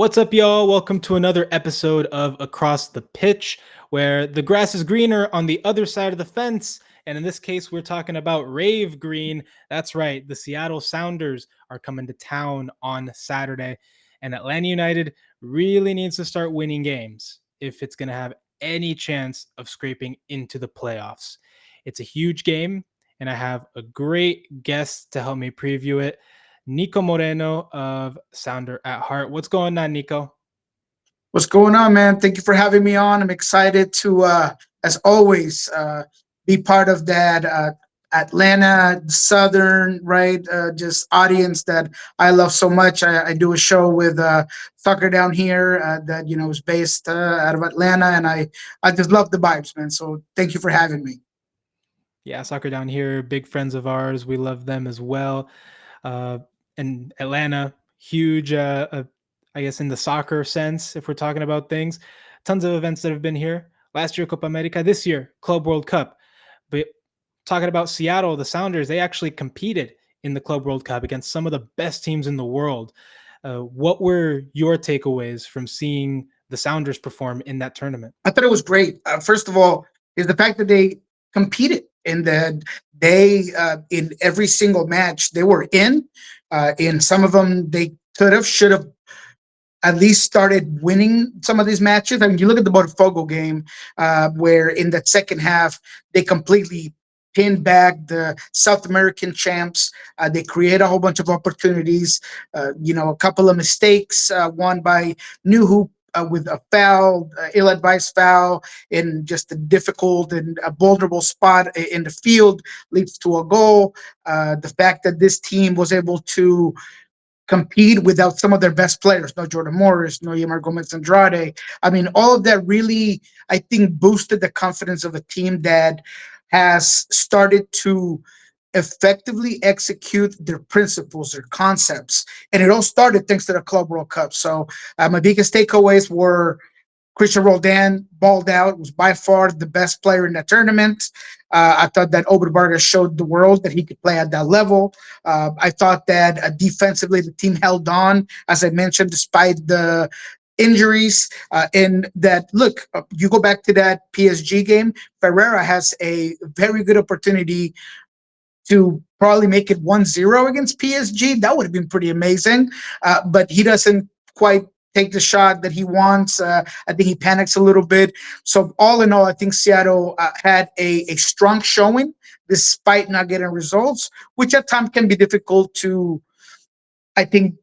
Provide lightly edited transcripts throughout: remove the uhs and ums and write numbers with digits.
What's up, y'all? Welcome to another episode of Across the Pitch, where the grass is greener on the other side of the fence. And in this case, we're talking about Rave Green. That's right, the Seattle Sounders are coming to town on Saturday. And Atlanta United really needs to start winning games if it's going to have any chance of scraping into the playoffs. It's a huge game, and I have a great guest to help me preview it. Niko Moreno of Sounder at Heart. What's going on, Niko? What's going on, man? Thank you for having me on. I'm excited to, as always, be part of that Atlanta Southern, right? Just audience that I love so much. I do a show with Soccer Down Here that is based out of Atlanta, and I just love the vibes, man. So thank you for having me. Yeah, Soccer Down Here, big friends of ours. We love them as well. Uh, and Atlanta, huge, I guess, in the soccer sense, if we're talking about things. Tons of events that have been here. Last year, Copa America. This year, Club World Cup. But talking about Seattle, the Sounders, they actually competed in the Club World Cup against some of the best teams in the world. What were your takeaways from seeing the Sounders perform in that tournament? I thought it was great. First of all, is the fact that they competed and that they in every single match they were in. In some of them, they could have, should have at least started winning some of these matches. I mean, you look at the Botafogo game, where in the second half they completely pinned back the South American champs. They create a whole bunch of opportunities. A couple of mistakes, one by New with a foul, ill-advised foul in just a difficult and a vulnerable spot in the field leads to a goal. The fact that this team was able to compete without some of their best players, no Jordan Morris, no Yamar Gomez Andrade. I mean, all of that really, I think, boosted the confidence of a team that has started to effectively execute their principles, their concepts. And it all started thanks to the Club World Cup. So my biggest takeaways were Christian Roldan balled out, was by far the best player in that tournament. I thought that Oberbarga showed the world that he could play at that level. I thought that defensively the team held on, as I mentioned, despite the injuries. And that, look, you go back to that PSG game, Ferreira has a very good opportunity to probably make it 1-0 against PSG. That would have been pretty amazing. But he doesn't quite take the shot that he wants. I think he panics a little bit. So all in all, I think Seattle had a strong showing despite not getting results, which at times can be difficult to, I think,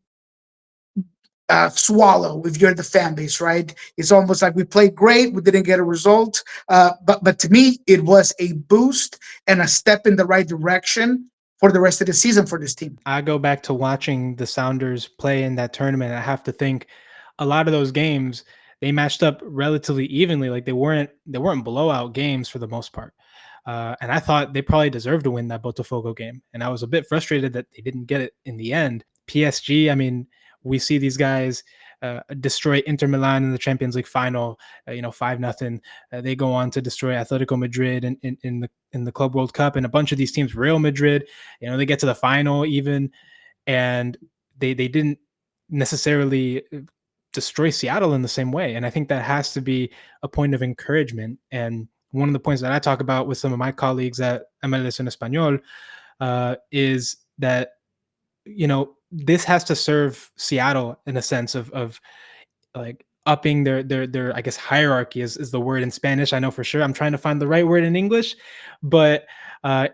swallow if you're the fan base, right? It's almost like we played great, we didn't get a result, but to me, it was a boost and a step in the right direction for the rest of the season for this team. I go back to watching the Sounders play in that tournament. I have to think a lot of those games they matched up relatively evenly. Like they weren't blowout games for the most part. And I thought they probably deserved to win that Botafogo game. And I was a bit frustrated that they didn't get it in the end. PSG, I mean, we see these guys destroy Inter Milan in the Champions League final, 5-0. They go on to destroy Atletico Madrid in the Club World Cup, and a bunch of these teams, Real Madrid, they get to the final even, and they didn't necessarily destroy Seattle in the same way. And I think that has to be a point of encouragement. And one of the points that I talk about with some of my colleagues at MLS en Español is that this has to serve Seattle in a sense of like upping their I guess hierarchy is the word in Spanish. I know for sure. I'm trying to find the right word in English, but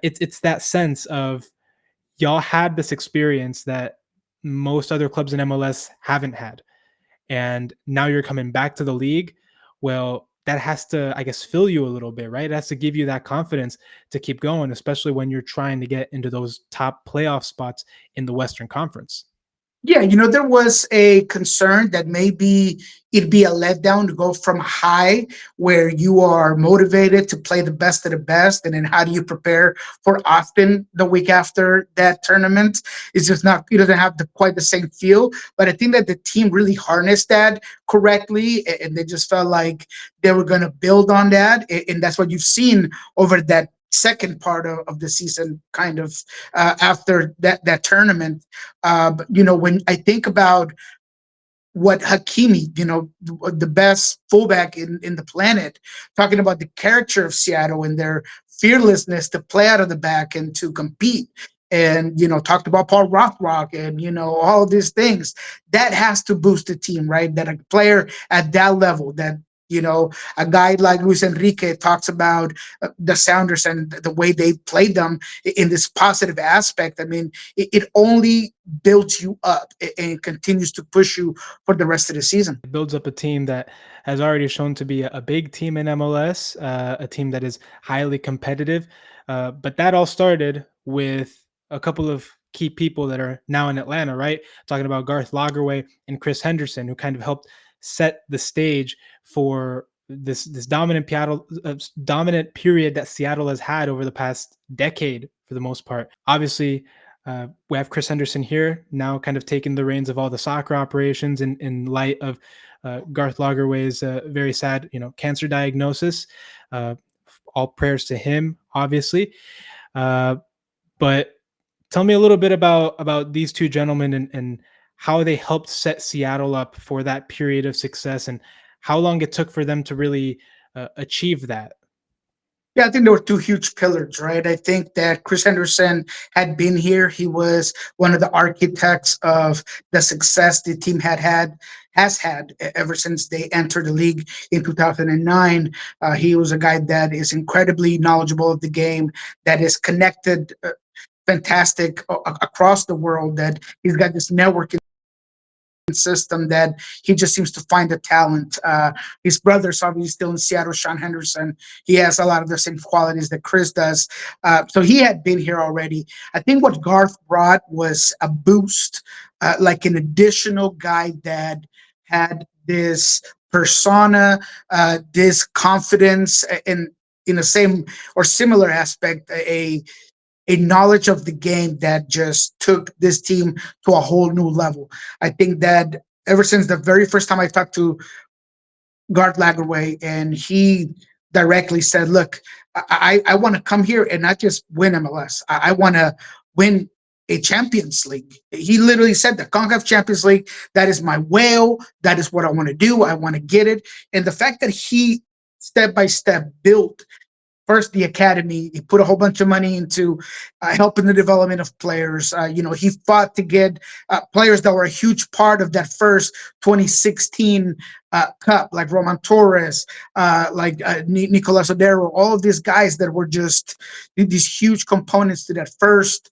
it's that sense of y'all had this experience that most other clubs in MLS haven't had, and now you're coming back to the league. Well, that has to, I guess, fill you a little bit, right? It has to give you that confidence to keep going, especially when you're trying to get into those top playoff spots in the Western Conference. Yeah, there was a concern that maybe it'd be a letdown to go from high where you are motivated to play the best of the best. And then how do you prepare for Austin the week after that tournament? It's just not, it doesn't have quite the same feel. But I think that the team really harnessed that correctly. And they just felt like they were going to build on that. And that's what you've seen over that second part of the season, kind of after that tournament. But when I think about what Hakimi, the best fullback in the planet, talking about the character of Seattle and their fearlessness to play out of the back and to compete. And talked about Paul Rothrock and all these things that has to boost the team, right? That a player at that level, that a guy like Luis Enrique talks about the Sounders and the way they played them in this positive aspect. I mean, it only builds you up and continues to push you for the rest of the season. It builds up a team that has already shown to be a big team in MLS, a team that is highly competitive. But that all started with a couple of key people that are now in Atlanta, right? Talking about Garth Lagerwey and Chris Henderson, who kind of helped set the stage for this dominant period that Seattle has had over the past decade for the most part. Obviously, we have Chris Henderson here now, kind of taking the reins of all the soccer operations in light of Garth Lagerwey's very sad, cancer diagnosis. Uh, all prayers to him, obviously. Uh, but tell me a little bit about these two gentlemen and how they helped set Seattle up for that period of success and how long it took for them to really achieve that. Yeah, I think there were two huge pillars, right? I think that Chris Henderson had been here. He was one of the architects of the success the team has had ever since they entered the league in 2009. He was a guy that is incredibly knowledgeable of the game, that is connected fantastic across the world, that he's got this network system that he just seems to find the talent. His brother's obviously still in Seattle, Sean Henderson. He has a lot of the same qualities that Chris does. So he had been here already. I think what Garth brought was a boost, like an additional guy that had this persona, this confidence, and in the same or similar aspect, a knowledge of the game that just took this team to a whole new level. I think that ever since the very first time I talked to Garth Lagerwey, and he directly said, "Look, I want to come here and not just win MLS. I want to win a Champions League." He literally said the CONCACAF Champions League. That is my whale. That is what I want to do. I want to get it. And the fact that he step by step built first the academy. He put a whole bunch of money into helping the development of players. He fought to get players that were a huge part of that first 2016 cup, like Roman Torres, like Nicolas Odero, all of these guys that were just these huge components to that first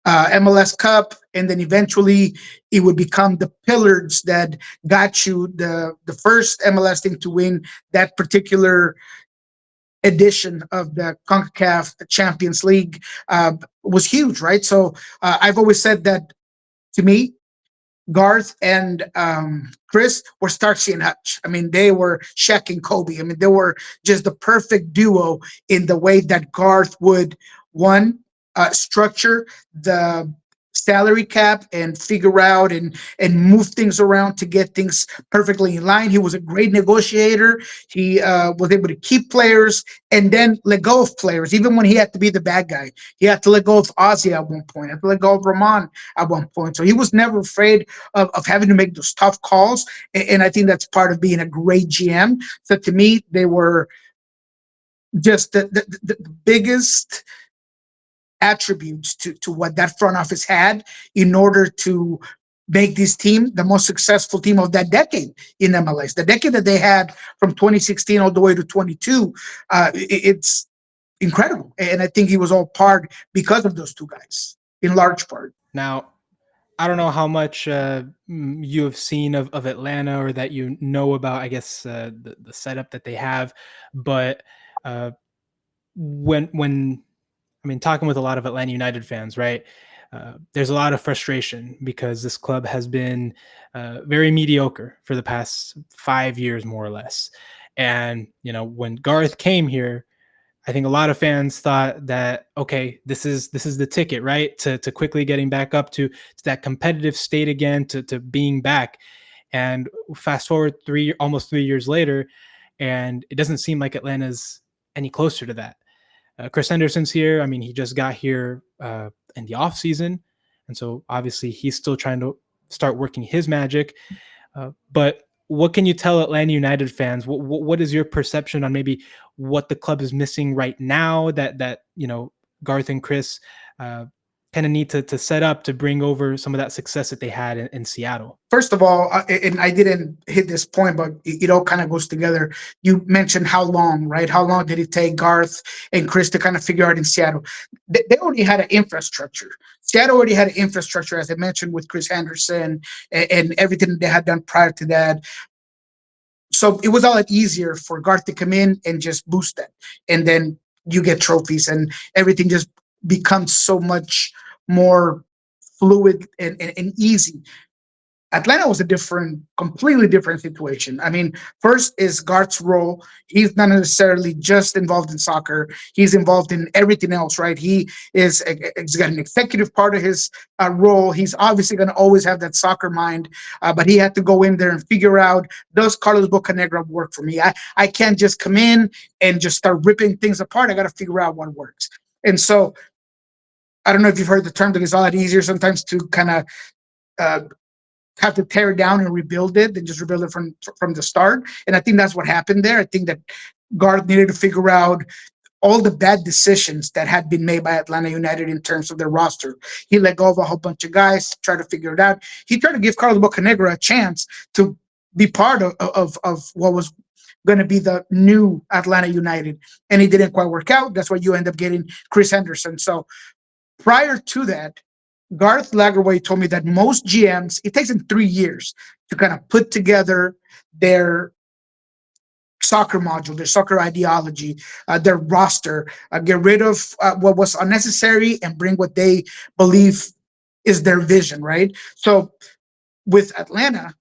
MLS Cup, and then eventually it would become the pillars that got you the first MLS team to win that particular edition of the CONCACAF Champions League. Was huge, right? So I've always said that to me, Garth and Chris were Starsky and Hutch. I mean, they were Shaq and Kobe. I mean, they were just the perfect duo in the way that Garth would, one, structure the salary cap and figure out and move things around to get things perfectly in line. He was a great negotiator. He was able to keep players and then let go of players, even when he had to be the bad guy. He had to let go of Ozzy at one point, had to let go of Rahman at one point. So he was never afraid of having to make those tough calls. And I think that's part of being a great GM. So to me, they were just the biggest attributes to what that front office had in order to make this team the most successful team of that decade in MLS. The decade that they had from 2016 all the way to 22, it's incredible. And I think he was all part because of those two guys, in large part. Now, I don't know how much you have seen of Atlanta or that you know about, I guess, the setup that they have, but uh, when I mean, talking with a lot of Atlanta United fans, right? There's a lot of frustration because this club has been very mediocre for the past 5 years, more or less. And when Garth came here, I think a lot of fans thought that okay, this is the ticket, right, to quickly getting back up to that competitive state again, to being back. And fast forward almost 3 years later, and it doesn't seem like Atlanta's any closer to that. Chris Henderson's here. I mean, he just got here in the off season, and so obviously he's still trying to start working his magic. But what can you tell Atlanta United fans? What is your perception on maybe what the club is missing right now that Garth and Chris uh, kind of need to set up to bring over some of that success that they had in Seattle? First of all, and I didn't hit this point, but it all kind of goes together. You mentioned how long, right? How long did it take Garth and Chris to kind of figure out in Seattle? They already had an infrastructure. Seattle already had an infrastructure, as I mentioned, with Chris Henderson and everything they had done prior to that. So it was a lot easier for Garth to come in and just boost that. And then you get trophies and everything just becomes so much more fluid and easy. Atlanta was a completely different situation. I mean, first is Garth's role. He's not necessarily just involved in soccer. He's involved in everything else, right? He's got an executive part of his role. He's obviously going to always have that soccer mind, but he had to go in there and figure out, does Carlos Bocanegra work for me? I can't just come in and just start ripping things apart. I got to figure out what works. And so I don't know if you've heard the term that it's a lot easier sometimes to kind of uh, have to tear it down and rebuild it than just rebuild it from the start. And I think that's what happened there. I think that Garth needed to figure out all the bad decisions that had been made by Atlanta United in terms of their roster. He let go of a whole bunch of guys, tried to figure it out. He tried to give Carlos Bocanegra a chance to be part of what was going to be the new Atlanta United, and it didn't quite work out. That's why you end up getting Chris Henderson. So prior to that, Garth Lagerway told me that most GMs, it takes them 3 years to kind of put together their soccer module, their soccer ideology, their roster, get rid of what was unnecessary and bring what they believe is their vision, right? So with Atlanta,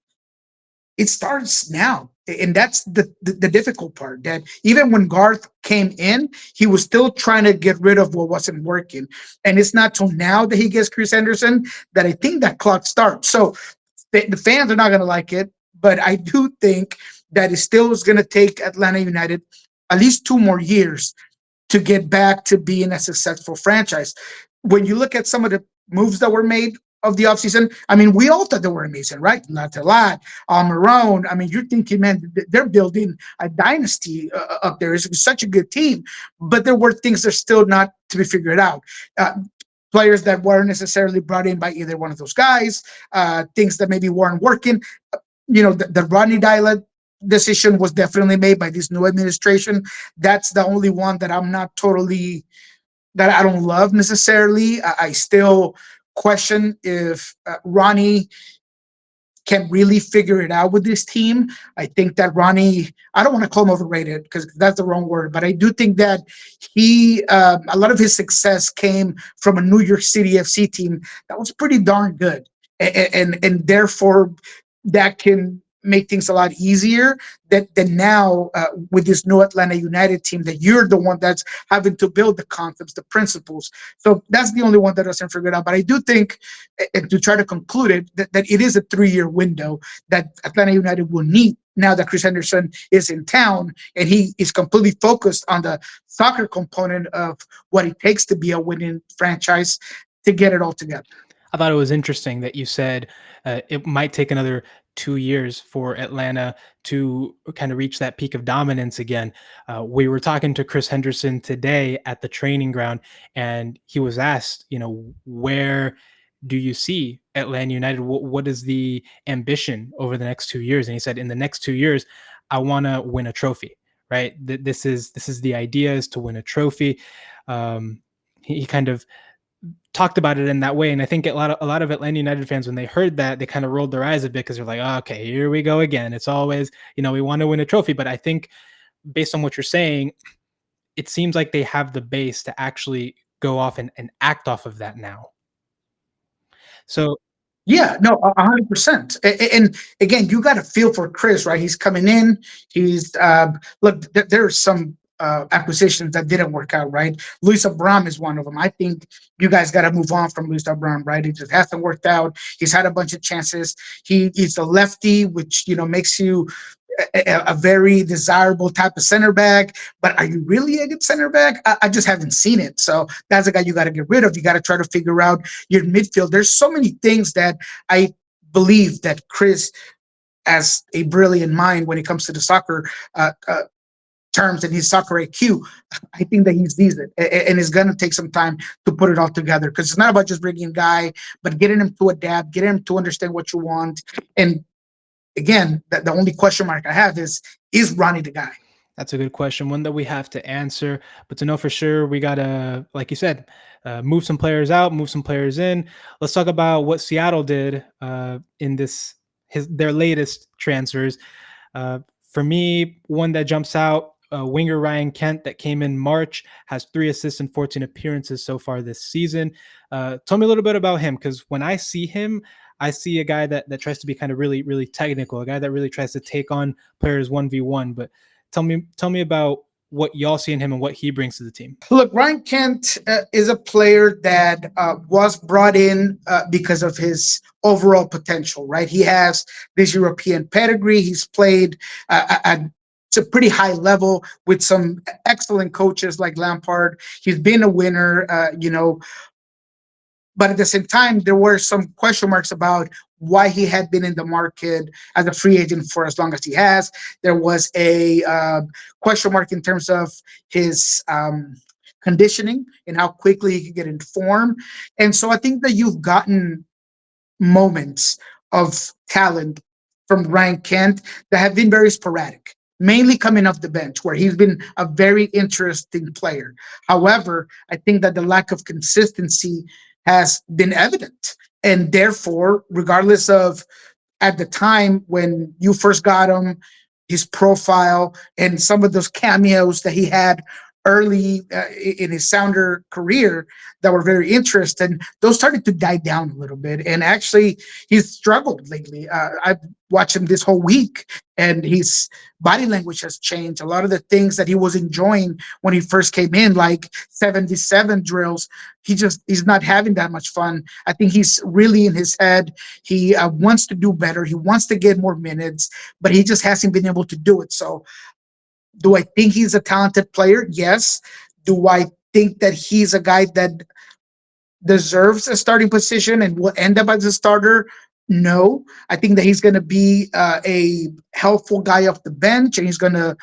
it starts now. And that's the difficult part. That even when Garth came in, he was still trying to get rid of what wasn't working. And it's not till now that he gets Chris Henderson that I think that clock starts. So the fans are not going to like it, but I do think that it still is going to take Atlanta United at least 2 more years to get back to being a successful franchise. When you look at some of the moves that were made of the offseason, I mean, we all thought they were amazing, right? Latelat, Marone. I mean, you're thinking, man, they're building a dynasty up there. It's such a good team, but there were things that are still not to be figured out. Uh, Players that weren't necessarily brought in by either one of those guys, things that maybe weren't working. The Rodney Dylan decision was definitely made by this new administration. That's the only one that I'm not totally that I don't love necessarily. I still question if Ronnie can really figure it out with this team. I think that Ronnie, I don't want to call him overrated because that's the wrong word, but I do think that a lot of his success came from a New York City FC team that was pretty darn good. And therefore, that can make things a lot easier than now with this new Atlanta United team that you're the one that's having to build the concepts, the principles. So that's the only one that doesn't figure it out. But I do think, and to try to conclude it, that it is a 3-year window that Atlanta United will need now that Chris Henderson is in town and he is completely focused on the soccer component of what it takes to be a winning franchise to get it all together. I thought it was interesting that you said it might take another 2 years for Atlanta to kind of reach that peak of dominance again. We were talking to Chris Henderson today at the training ground, and he was asked, where do you see Atlanta United? What is the ambition over the next 2 years? And he said, in the next 2 years, I want to win a trophy. Right. This is the idea, is to win a trophy. He kind of talked about it in that way. And I think a lot of Atlanta United fans, when they heard that, they kind of rolled their eyes a bit because they're like, oh, okay, here we go again. It's always, we want to win a trophy. But I think based on what you're saying, it seems like they have the base to actually go off and act off of that now. So Yeah, no, 100%. And again, you got to feel for Chris, right? He's coming in. He's look. There are some acquisitions that didn't work out, right? Luis Abram is one of them. I think you guys got to move on from Luis Abram, right? It just hasn't worked out. He's had a bunch of chances. He's a lefty, which makes you a very desirable type of center back. But are you really a good center back? I just haven't seen it. So that's a guy you got to get rid of. You got to try to figure out your midfield. There's so many things that I believe that Chris, as a brilliant mind when it comes to the soccer terms and his soccer IQ, I think that he sees it and is going to take some time to put it all together, because it's not about just bringing a guy, but getting him to adapt, getting him to understand what you want. And again, the only question mark I have is Ronnie the guy? That's a good question, one that we have to answer. But to know for sure, we gotta, like you said, move some players out, move some players in. Let's talk about what Seattle did in their latest transfers. For me, one that jumps out, winger Ryan Kent, that came in March, has 3 assists and 14 appearances so far this season. Tell me a little bit about him, because when I see him, I see a guy that tries to be kind of really, really technical, a guy that really tries to take on players 1v1. But tell me about what y'all see in him and what he brings to the team. Look, Ryan Kent is a player that was brought in because of his overall potential, right? He has this European pedigree. He's played at a pretty high level with some excellent coaches like Lampard. He's been a winner, but at the same time, there were some question marks about why he had been in the market as a free agent for as long as he has. There was a question mark in terms of his conditioning and how quickly he could get into form. And so I think that you've gotten moments of talent from Ryan Kent that have been very sporadic, mainly coming off the bench, where he's been a very interesting player. However, I think that the lack of consistency has been evident. And therefore, regardless of at the time when you first got him, his profile, and some of those cameos that he had early in his Sounder career that were very interesting, those started to die down a little bit. And actually, he's struggled lately. I've watched him this whole week, and his body language has changed. A lot of the things that he was enjoying when he first came in, like 77 drills, he's not having that much fun. I think he's really in his head. He wants to do better. He wants to get more minutes, but he just hasn't been able to do it. So do I think he's a talented player? Yes. Do I think that he's a guy that deserves a starting position and will end up as a starter? No. I think that he's going to be a helpful guy off the bench, and he's going to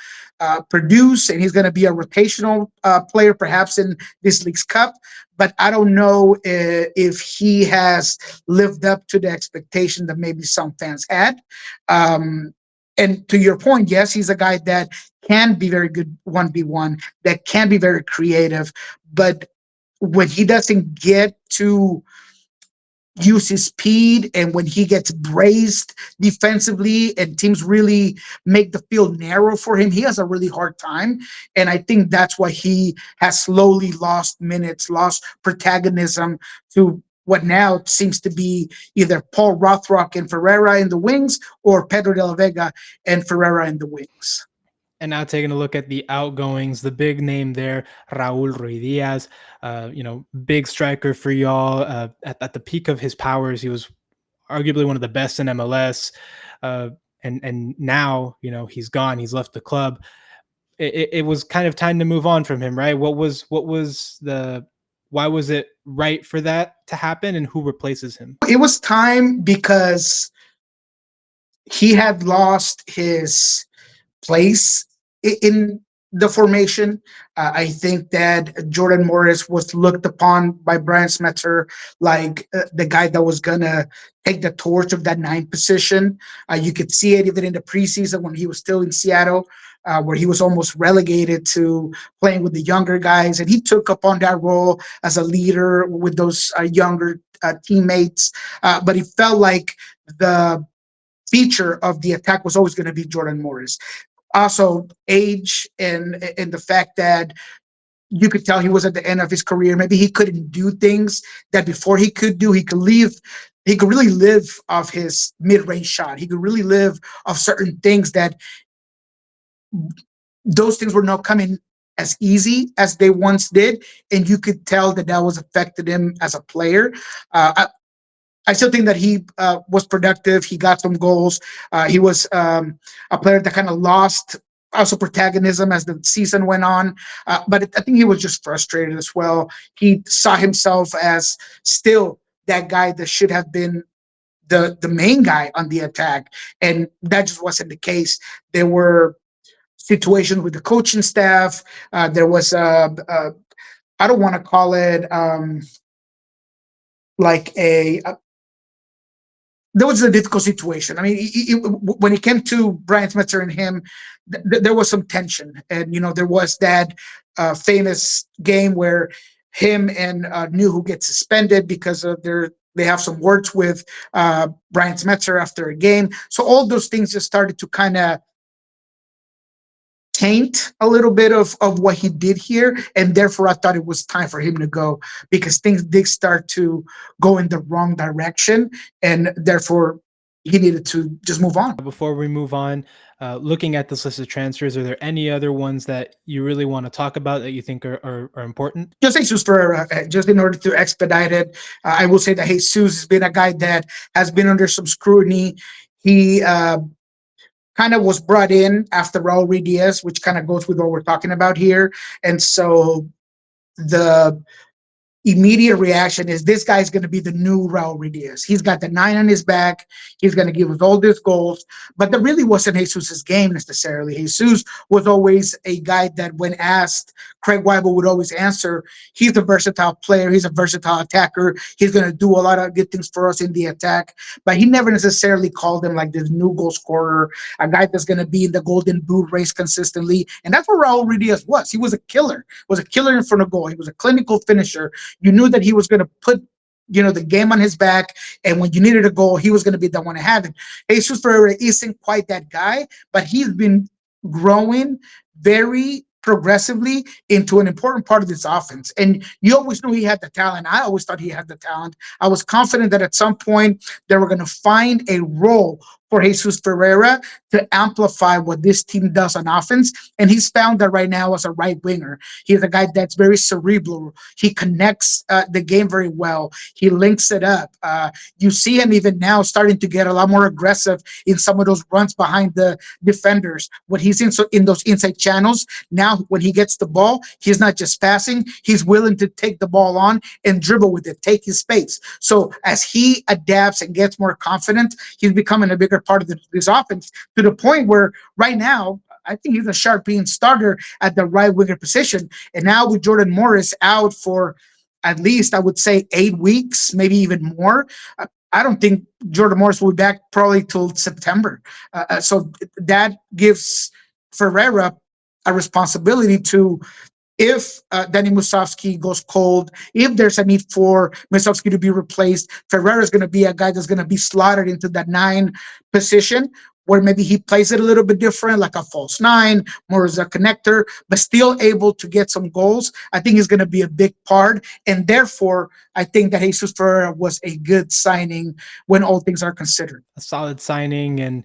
produce, and he's going to be a rotational player, perhaps in this league's cup. But I don't know if he has lived up to the expectation that maybe some fans had. And to your point, yes, he's a guy that can be very good 1v1, that can be very creative. But when he doesn't get to use his speed, and when he gets braced defensively and teams really make the field narrow for him, he has a really hard time. And I think that's why he has slowly lost minutes, lost protagonism to what now seems to be either Paul Rothrock and Ferreira in the wings, or Pedro de la Vega and Ferreira in the wings. And now taking a look at the outgoings, the big name there, Raul Ruiz Diaz, big striker for y'all. At the peak of his powers, he was arguably one of the best in MLS. And now, he's gone. He's left the club. It was kind of time to move on from him, right? Why was it right for that to happen, and who replaces him? It was time because he had lost his place in the formation. I think that Jordan Morris was looked upon by Brian Smetzer like the guy that was going to take the torch of that 9 position. You could see it even in the preseason when he was still in Seattle, where he was almost relegated to playing with the younger guys. And he took upon that role as a leader with those younger teammates. But it felt like the feature of the attack was always going to be Jordan Morris. Also, age and the fact that you could tell he was at the end of his career. Maybe he couldn't do things that before he could do. He could really live off his mid-range shot. He could really live off certain things that those things were not coming as easy as they once did, and you could tell that was affected him as a player. I still think that he was productive. He got some goals. He was a player that kind of lost also protagonism as the season went on. But I think he was just frustrated as well. He saw himself as still that guy that should have been the main guy on the attack, and that just wasn't the case. There were situations with the coaching staff. There was I don't want to call it like there was a difficult situation. I mean, when it came to Brian Smetzer and him, there was some tension, and there was that famous game where him and New who get suspended because of they have some words with Brian Smetzer after a game. So all those things just started to kind of taint a little bit of what he did here, and therefore I thought it was time for him to go because things did start to go in the wrong direction, and therefore he needed to just move on. Before we move on, looking at this list of transfers, are there any other ones that you really want to talk about that you think are important? Just Jesus Ferreira, just in order to expedite it, I will say that Jesus has been a guy that has been under some scrutiny. He kind of was brought in after Raul Ruiz, which kind of goes with what we're talking about here. And so the immediate reaction is this guy's going to be the new Raul Ruiz. He's got the 9 on his back. He's going to give us all these goals. But that really wasn't Jesus's game necessarily. Jesus was always a guy that, when asked, Craig Weibel would always answer. He's a versatile player. He's a versatile attacker. He's going to do a lot of good things for us in the attack. But he never necessarily called him like this new goal scorer, a guy that's going to be in the Golden Boot race consistently. And that's what Raul Ruiz was. He was a killer. Was a killer in front of goal. He was a clinical finisher. You knew that he was going to put the game on his back, and when you needed a goal, he was going to be the one to have it. Jesus Ferreira isn't quite that guy, but he's been growing very progressively into an important part of this offense. And you always knew he had the talent. I always thought he had the talent. I was confident that at some point they were going to find a role for Jesus Ferreira to amplify what this team does on offense. And he's found that right now as a right winger. He's a guy that's very cerebral. He connects the game very well. He links it up. You see him even now starting to get a lot more aggressive in some of those runs behind the defenders. When he's in those inside channels, now when he gets the ball, he's not just passing. He's willing to take the ball on and dribble with it, take his space. So as he adapts and gets more confident, he's becoming a bigger part of this offense, to the point where right now I think he's a sharp being starter at the right winger position. And now with Jordan Morris out for at least, I would say, 8 weeks, maybe even more, I don't think Jordan Morris will be back probably till September. So that gives Ferreira a responsibility to, if Danny Musovski goes cold, if there's a need for Musovski to be replaced, Ferreira is going to be a guy that's going to be slotted into that 9 position, where maybe he plays it a little bit different, like a false 9, more as a connector, but still able to get some goals. I think he's going to be a big part. And therefore, I think that Jesus Ferreira was a good signing when all things are considered. A solid signing. And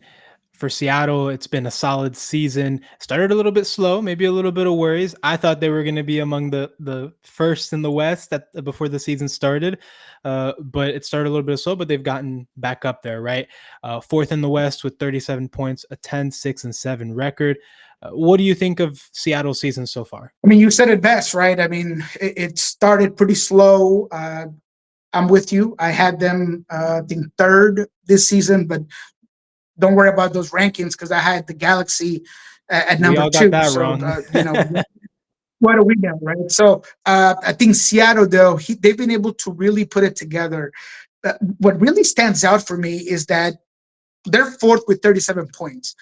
for Seattle, it's been a solid season. Started a little bit slow, maybe a little bit of worries. I thought they were going to be among the first in the West before the season started, but it started a little bit slow. But they've gotten back up there, right? Fourth in the West with 37 points, a 10-6-7 record. What do you think of Seattle's season so far? I mean, you said it best, right? I mean, it started pretty slow. I'm with you. I had them, I think, 3rd this season, but don't worry about those rankings because I had the Galaxy at We number all got 2. that So, wrong. what do we know, right? So I think Seattle, though, they've been able to really put it together. What really stands out for me is that they're 4th with 37 points.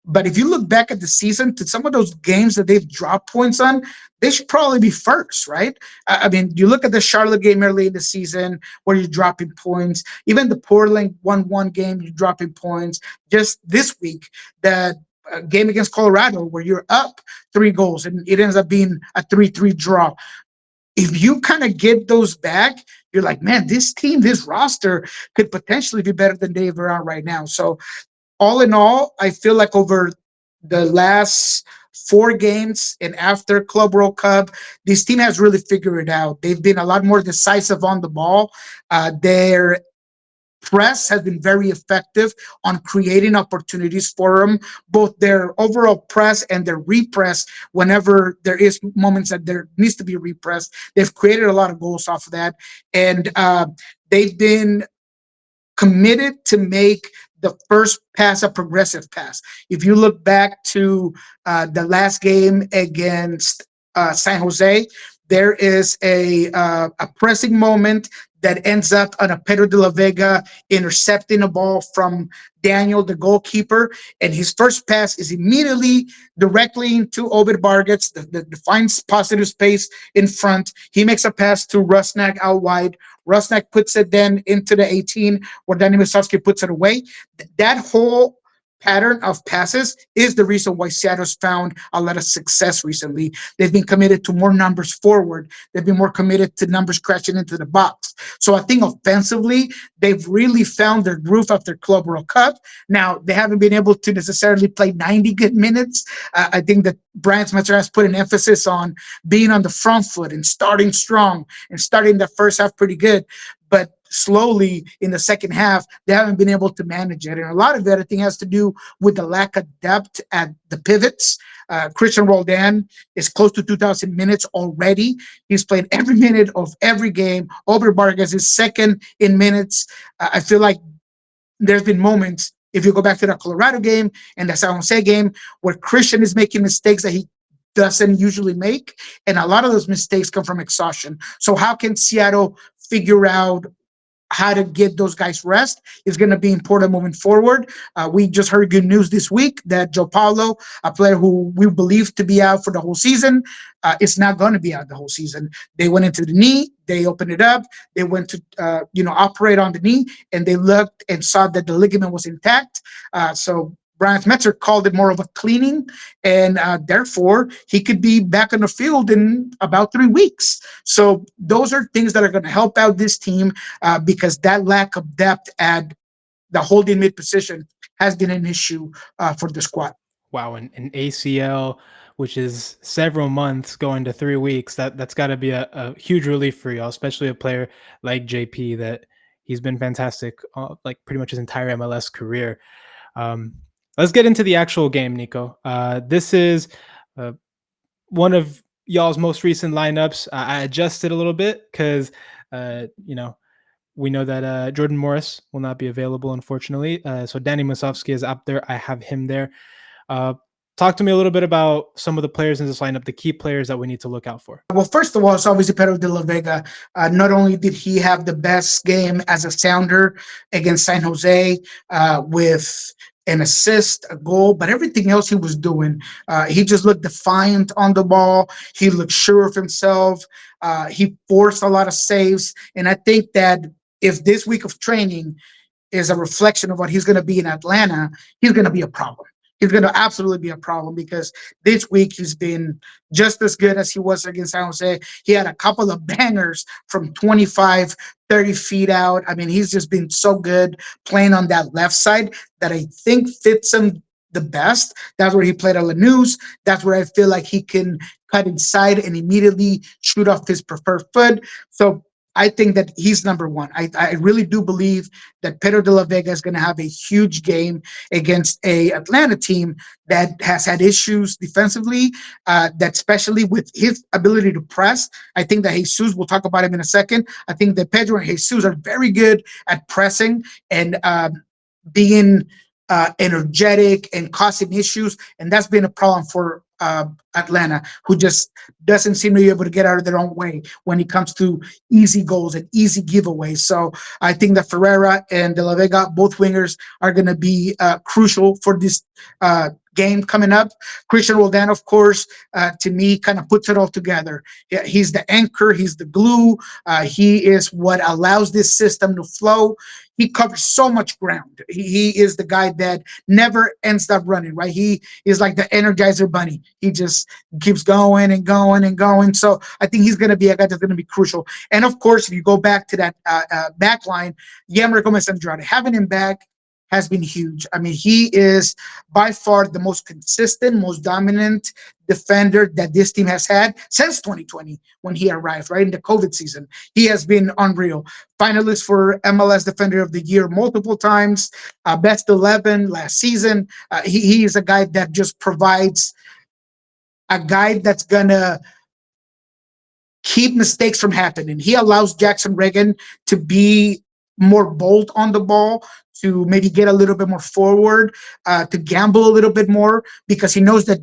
But if you look back at the season, to some of those games that they've dropped points on, they should probably be first, right? I mean, you look at the Charlotte game early in the season where you're dropping points. Even the Portland 1-1 game, you're dropping points. Just this week, that game against Colorado where you're up 3 goals and it ends up being a 3-3 draw. If you kind of get those back, you're like, man, this team, this roster could potentially be better than they've are right now. So all in all, I feel like over the last 4 games and after Club World Cup, this team has really figured it out. They've been a lot more decisive on the ball. Their press has been very effective on creating opportunities for them, both their overall press and their repress. Whenever there is moments that there needs to be repressed, they've created a lot of goals off of that. And they've been committed to make the first pass a progressive pass. If you look back to the last game against San Jose, there is a pressing moment that ends up on a Pedro de la Vega intercepting a ball from Daniel, the goalkeeper, and his first pass is immediately directly into Ovid Vargas, the finds positive space in front. He makes a pass to Rusnak out wide. Rusnak puts it then into the 18, where Danny Musovsky puts it away. That whole pattern of passes is the reason why Seattle's found a lot of success recently. They've been committed to more numbers forward. They've been more committed to numbers crashing into the box. So I think offensively, they've really found their groove after Club World Cup. Now, they haven't been able to necessarily play 90 good minutes. I think that Brian Smetzer has put an emphasis on being on the front foot and starting strong and starting the first half pretty good. But slowly in the second half, they haven't been able to manage it. And a lot of that, I think, has to do with the lack of depth at the pivots. Christian Roldan is close to 2,000 minutes already. He's played every minute of every game. Ober Vargas is second in minutes. I feel like there's been moments, if you go back to the Colorado game and the San Jose game, where Christian is making mistakes that he doesn't usually make. And a lot of those mistakes come from exhaustion. So how can Seattle figure out how to get those guys rest is going to be important moving forward. We just heard good news this week that Joe Paulo, a player who we believe to be out for the whole season, is not going to be out the whole season. They went into the knee, they opened it up, they went to operate on the knee, and they looked and saw that the ligament was intact. So Brian Metzer called it more of a cleaning, and therefore he could be back on the field in about 3 weeks. So those are things that are going to help out this team because that lack of depth at the holding mid position has been an issue for the squad. Wow, an ACL, which is several months going to 3 weeks, that's got to be a huge relief for y'all, especially a player like JP that he's been fantastic, like pretty much his entire MLS career. Um, let's get into the actual game, Niko. This is uh, one of y'all's most recent lineups. I adjusted a little bit because, we know that Jordan Morris will not be available, unfortunately. So Danny Musovsky is up there. I have him there. Uh, talk to me a little bit about some of the players in this lineup, the key players that we need to look out for. Well, first of all, it's obviously Pedro de la Vega. Not only did he have the best game as a sounder against San Jose with an assist, a goal, but everything else he was doing, he just looked defiant on the ball. He looked sure of himself. He forced a lot of saves. And I think that if this week of training is a reflection of what he's going to be in Atlanta, he's going to be a problem. He's going to absolutely be a problem because this week he's been just as good as he was against San Jose. He had a couple of bangers from 25, 30 feet out. I mean, he's just been so good playing on that left side that I think fits him the best. That's where he played at Lanús. That's where I feel like he can cut inside and immediately shoot off his preferred foot. So I think that he's number one. I really do believe that Pedro de la Vega is going to have a huge game against a Atlanta team that has had issues defensively, that especially with his ability to press. I think that Jesus, we'll talk about him in a second. I think that Pedro and Jesus are very good at pressing and being energetic and causing issues. And that's been a problem for Atlanta, who just doesn't seem to be able to get out of their own way when it comes to easy goals and easy giveaways. So I think that Ferreira and De La Vega, both wingers, are going to be crucial for this game coming up. Christian Roldan, of course, to me, kind of puts it all together. Yeah, he's the anchor. He's the glue. He is what allows this system to flow. He covers so much ground. He is the guy that never ends up running, right? He is like the Energizer Bunny. He just keeps going and going and going. So I think he's going to be a guy that's going to be crucial. And of course, if you go back to that back line, Yammer Gomez Andrade, having him back has been huge. I mean, he is by far the most consistent, most dominant defender that this team has had since 2020 when he arrived, right in the COVID season. He has been unreal. Finalist for MLS Defender of the Year multiple times, best 11 last season. He is a guy that just provides a guy that's going to keep mistakes from happening. He allows Jackson Reagan to be more bold on the ball, to maybe get a little bit more forward, to gamble a little bit more, because he knows that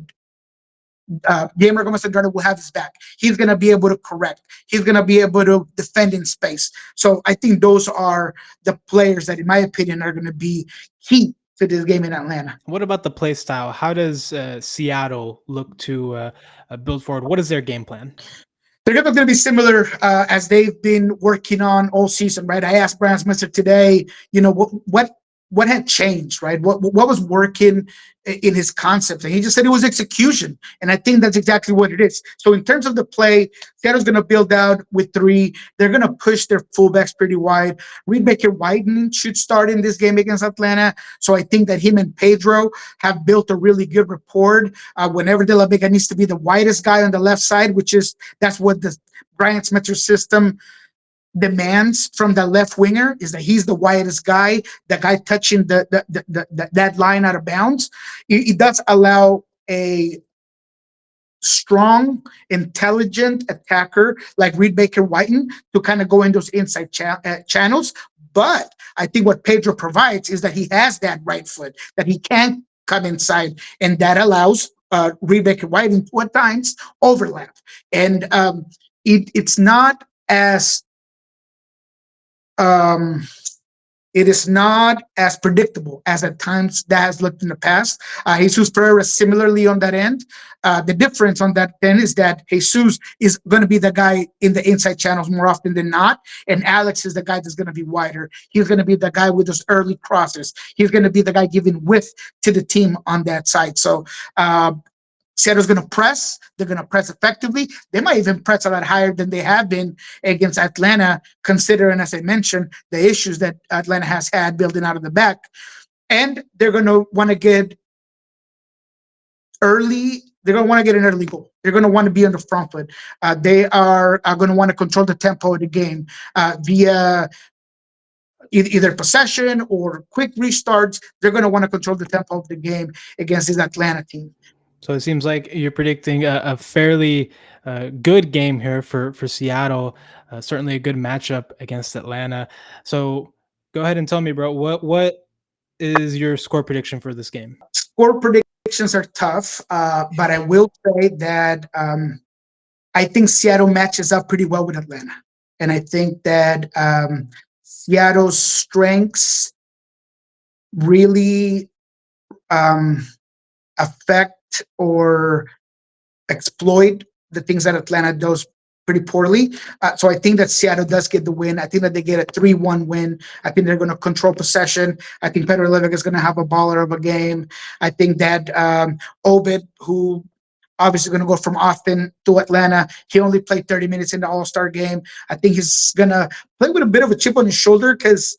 Gamer Gomez Andrade will have his back. He's going to be able to correct. He's going to be able to defend in space. So I think those are the players that, in my opinion, are going to be key to this game in Atlanta. What about the play style? How does Seattle look to build forward? What is their game plan? They're going to be similar as they've been working on all season, right? I asked Brian Smith today, what had changed, right? What was working in his concepts, and he just said it was execution, and I think that's exactly what it is. So in terms of the play, Seattle's going to build out with three. They're going to push their fullbacks pretty wide. Reed Baker Whiten should start in this game against Atlanta, so I think that him and Pedro have built a really good rapport. Whenever De La Vega needs to be the widest guy on the left side, that's what the Brian Smetzer system demands from the left winger, is that he's the widest guy, the guy touching that line out of bounds. It does allow a strong, intelligent attacker like Reed Baker Whiten to kind of go in those inside channels. But I think what Pedro provides is that he has that right foot, that he can come inside, and that allows Reed Baker Whiten to at times overlap. And it's not as um, it is not as predictable as at times that has looked in the past. Jesus Pereira similarly on that end. The difference on that end is that Jesus is going to be the guy in the inside channels more often than not, and Alex is the guy that's going to be wider. He's going to be the guy with those early crosses. He's going to be the guy giving width to the team on that side. So Seattle's going to press. They're going to press effectively. They might even press a lot higher than they have been against Atlanta, considering, as I mentioned, the issues that Atlanta has had building out of the back. And they're going to want to get early. They're going to want to get an early goal. They're going to want to be on the front foot. They are going to want to control the tempo of the game via either possession or quick restarts. They're going to want to control the tempo of the game against this Atlanta team. So it seems like you're predicting a fairly good game here for Seattle. Certainly a good matchup against Atlanta. So go ahead and tell me, bro, what is your score prediction for this game? Score predictions are tough, but I will say that I think Seattle matches up pretty well with Atlanta, and I think that Seattle's strengths really affect or exploit the things that Atlanta does pretty poorly. So I think that Seattle does get the win. I think that they get a 3-1 win. I think they're going to control possession. I think Pedro Levick is going to have a baller of a game. I think that Obed, who obviously going to go from Austin to Atlanta. He only played 30 minutes in the All-Star game. I think he's going to play with a bit of a chip on his shoulder because,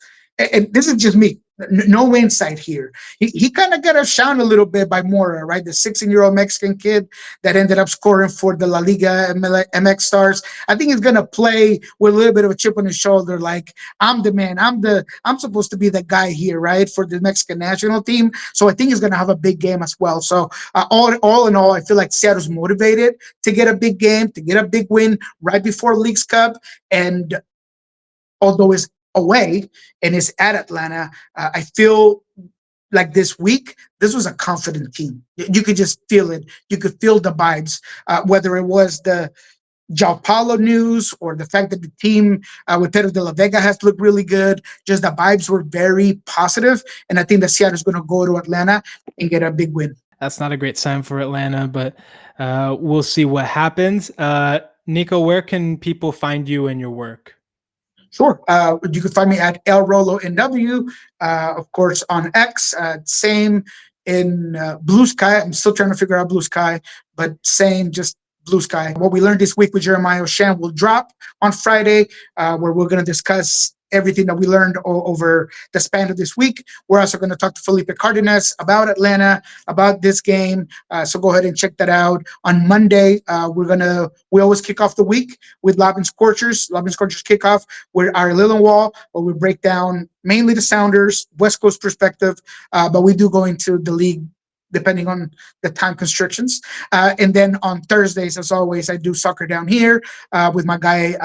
and this is just me, no insight here. He kind of got outshone a little bit by Mora, right? The 16-year-old Mexican kid that ended up scoring for the La Liga MX Stars. I think he's gonna play with a little bit of a chip on his shoulder, like I'm the man. I'm supposed to be the guy here, right, for the Mexican national team. So I think he's gonna have a big game as well. So all in all, I feel like Seattle's motivated to get a big game, to get a big win right before Leagues Cup, and although it's away and it's at Atlanta, I feel like this week, this was a confident team. You could just feel it. You could feel the vibes, whether it was the Jao Paulo news or the fact that the team with Pedro de la Vega has looked really good. Just the vibes were very positive, and I think that Seattle's going to go to Atlanta and get a big win. That's not a great sign for Atlanta, but we'll see what happens. Niko, where can people find you and your work? Sure. You can find me at El Rolo NW, of course, on X. Same in Blue Sky. I'm still trying to figure out Blue Sky, but same, just Blue Sky. What we learned this week with Jeremiah Oshan will drop on Friday, where we're going to discuss everything that we learned over the span of this week. We're also going to talk to Felipe Cardenas about Atlanta, about this game. So go ahead and check that out. On Monday, we always kick off the week with Lobbin Scorchers kickoff with our Lillenwall, where we break down mainly the Sounders, West Coast perspective, but we do go into the league depending on the time constrictions. And then on Thursdays, as always, I do soccer down here with my guy,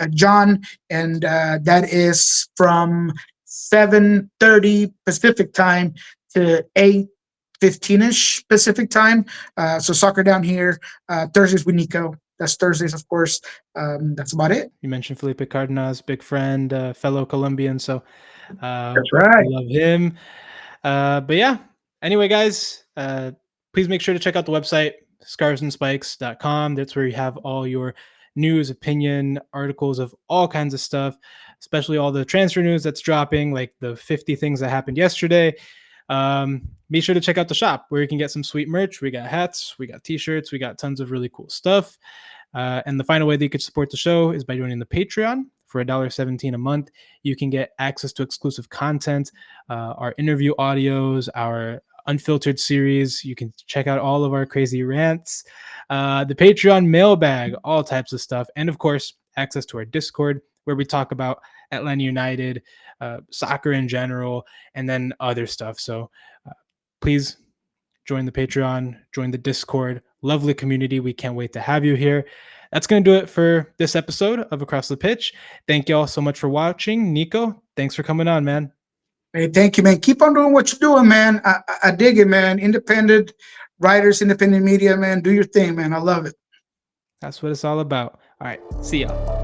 John, and that is from 7:30 Pacific time to 8:15ish Pacific time. So soccer down here. Thursdays with Niko. That's Thursdays, of course. That's about it. You mentioned Felipe Cardenas, big friend, fellow Colombian. So That's we right. love him. But yeah, anyway, guys, please make sure to check out the website, scarsandspikes.com. That's where you have all your news, opinion, articles of all kinds of stuff, especially all the transfer news that's dropping, like the 50 things that happened yesterday. Be sure to check out the shop where you can get some sweet merch. We got hats, we got t-shirts, we got tons of really cool stuff. And the final way that you could support the show is by joining the Patreon. For $1.17 a month, you can get access to exclusive content, our interview audios, our unfiltered series. You can check out all of our crazy rants, the Patreon mailbag, all types of stuff, and of course, access to our Discord where we talk about Atlanta United, soccer in general, and then other stuff. So please join the Patreon, join the Discord. Lovely community. We can't wait to have you here. That's going to do it for this episode of Across the Pitch. Thank you all so much for watching. Niko, thanks for coming on, man. Hey, thank you, man. Keep on doing what you're doing, man. I dig it, man. Independent writers, independent media, man. Do your thing, man. I love it. That's what it's all about. All right. See y'all.